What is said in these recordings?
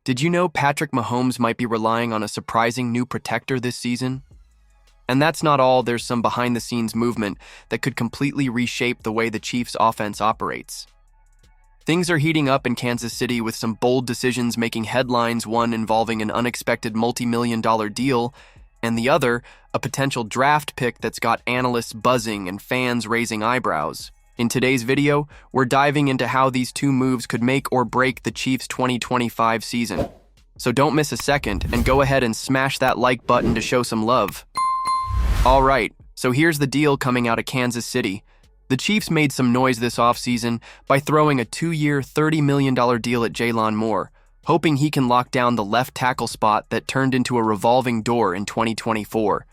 Did you know Patrick Mahomes might be relying on a surprising new protector this season? And that's not all, there's some behind-the-scenes movement that could completely reshape the way the Chiefs' offense operates. Things are heating up in Kansas City with some bold decisions making headlines, one involving an unexpected multi-million-dollar deal, and the other, a potential draft pick that's got analysts buzzing and fans raising eyebrows. In today's video, we're diving into how these two moves could make or break the Chiefs' 2025 season. So don't miss a second and go ahead and smash that like button to show some love. Alright, so here's the deal coming out of Kansas City. The Chiefs made some noise this offseason by throwing a 2-year, $30 million deal at Jalen Moore, hoping he can lock down the left tackle spot that turned into a revolving door in 2024.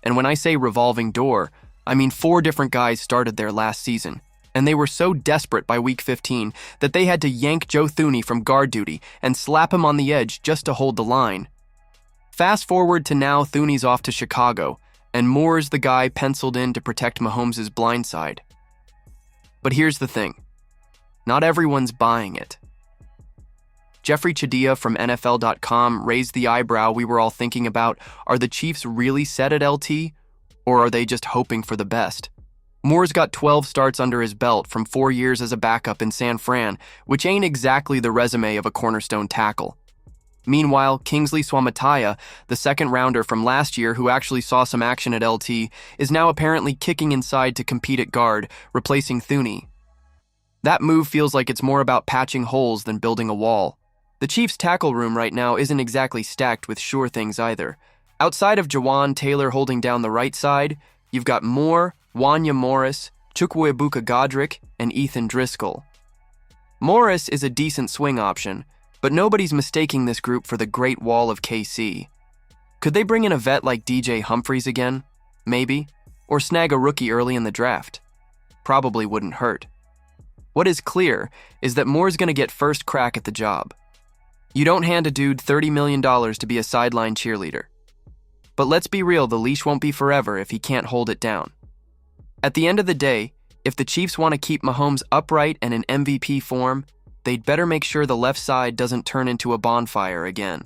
And when I say revolving door, I mean 4 different guys started there last season. And they were so desperate by week 15 that they had to yank Joe Thuney from guard duty and slap him on the edge just to hold the line. Fast forward to now, Thuney's off to Chicago, and Moore's the guy penciled in to protect Mahomes' blind side. But here's the thing. Not everyone's buying it. Jeffrey Chadia from NFL.com raised the eyebrow we were all thinking about. Are the Chiefs really set at LT, or are they just hoping for the best? Moore's got 12 starts under his belt from 4 years as a backup in San Fran, which ain't exactly the resume of a cornerstone tackle. Meanwhile, Kingsley Suamataia, the second-rounder from last year who actually saw some action at LT, is now apparently kicking inside to compete at guard, replacing Thuney. That move feels like it's more about patching holes than building a wall. The Chiefs' tackle room right now isn't exactly stacked with sure things either. Outside of Jawan Taylor holding down the right side, you've got Moore, Wanya Morris, Chukwuebuka Godric, and Ethan Driscoll. Morris is a decent swing option, but nobody's mistaking this group for the Great Wall of KC. Could they bring in a vet like DJ Humphries again? Maybe. Or snag a rookie early in the draft? Probably wouldn't hurt. What is clear is that Moore's going to get first crack at the job. You don't hand a dude $30 million to be a sideline cheerleader. But let's be real, the leash won't be forever if he can't hold it down. At the end of the day, if the Chiefs want to keep Mahomes upright and in MVP form, they'd better make sure the left side doesn't turn into a bonfire again.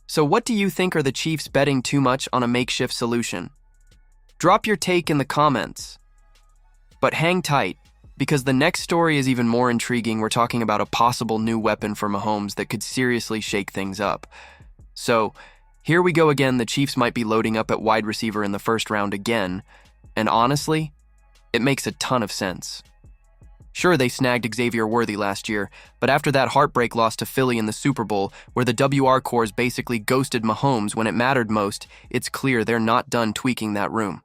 So what do you think? Are the Chiefs betting too much on a makeshift solution? Drop your take in the comments. But hang tight, because the next story is even more intriguing. We're talking about a possible new weapon for Mahomes that could seriously shake things up. So, here we go again. The Chiefs might be loading up at wide receiver in the first round again. And honestly, it makes a ton of sense. Sure, they snagged Xavier Worthy last year, but after that heartbreak loss to Philly in the Super Bowl, where the WR cores basically ghosted Mahomes when it mattered most, it's clear they're not done tweaking that room.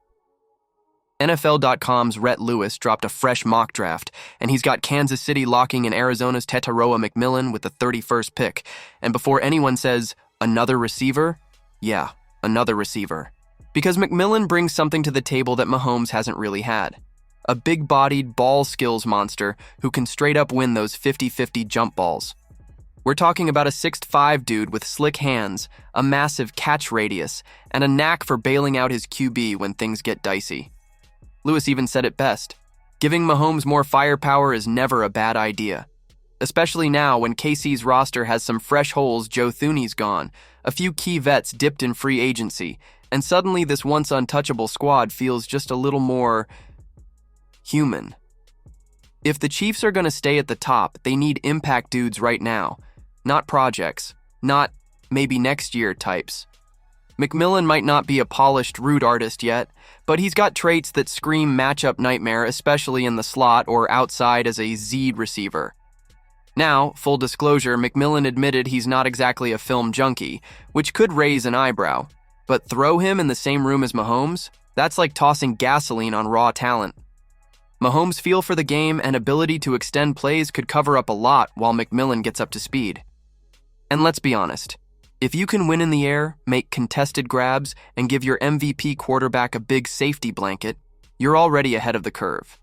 NFL.com's Rhett Lewis dropped a fresh mock draft, and he's got Kansas City locking in Arizona's Tetaroa McMillan with the 31st pick. And before anyone says, another receiver? Yeah, another receiver. Because McMillan brings something to the table that Mahomes hasn't really had. A big-bodied, ball skills monster who can straight-up win those 50-50 jump balls. We're talking about a 6'5" dude with slick hands, a massive catch radius, and a knack for bailing out his QB when things get dicey. Lewis even said it best. Giving Mahomes more firepower is never a bad idea. Especially now when KC's roster has some fresh holes. Joe Thuney's gone, a few key vets dipped in free agency, and suddenly this once untouchable squad feels just a little more human. If the Chiefs are going to stay at the top, they need impact dudes right now, not projects, not maybe next year types. McMillan might not be a polished route artist yet, but he's got traits that scream matchup nightmare, especially in the slot or outside as a Z receiver. Now, full disclosure, McMillan admitted he's not exactly a film junkie, which could raise an eyebrow. But throw him in the same room as Mahomes? That's like tossing gasoline on raw talent. Mahomes' feel for the game and ability to extend plays could cover up a lot while McMillan gets up to speed. And let's be honest, if you can win in the air, make contested grabs, and give your MVP quarterback a big safety blanket, you're already ahead of the curve.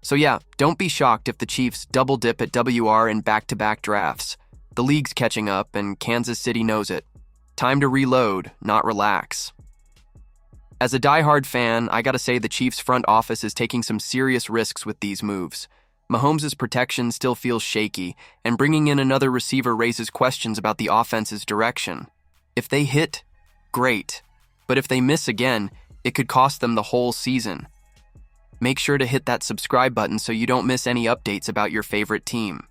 So yeah, don't be shocked if the Chiefs double dip at WR in back-to-back drafts. The league's catching up, and Kansas City knows it. Time to reload, not relax. As a diehard fan, I gotta say the Chiefs' front office is taking some serious risks with these moves. Mahomes' protection still feels shaky, and bringing in another receiver raises questions about the offense's direction. If they hit, great. But if they miss again, it could cost them the whole season. Make sure to hit that subscribe button so you don't miss any updates about your favorite team.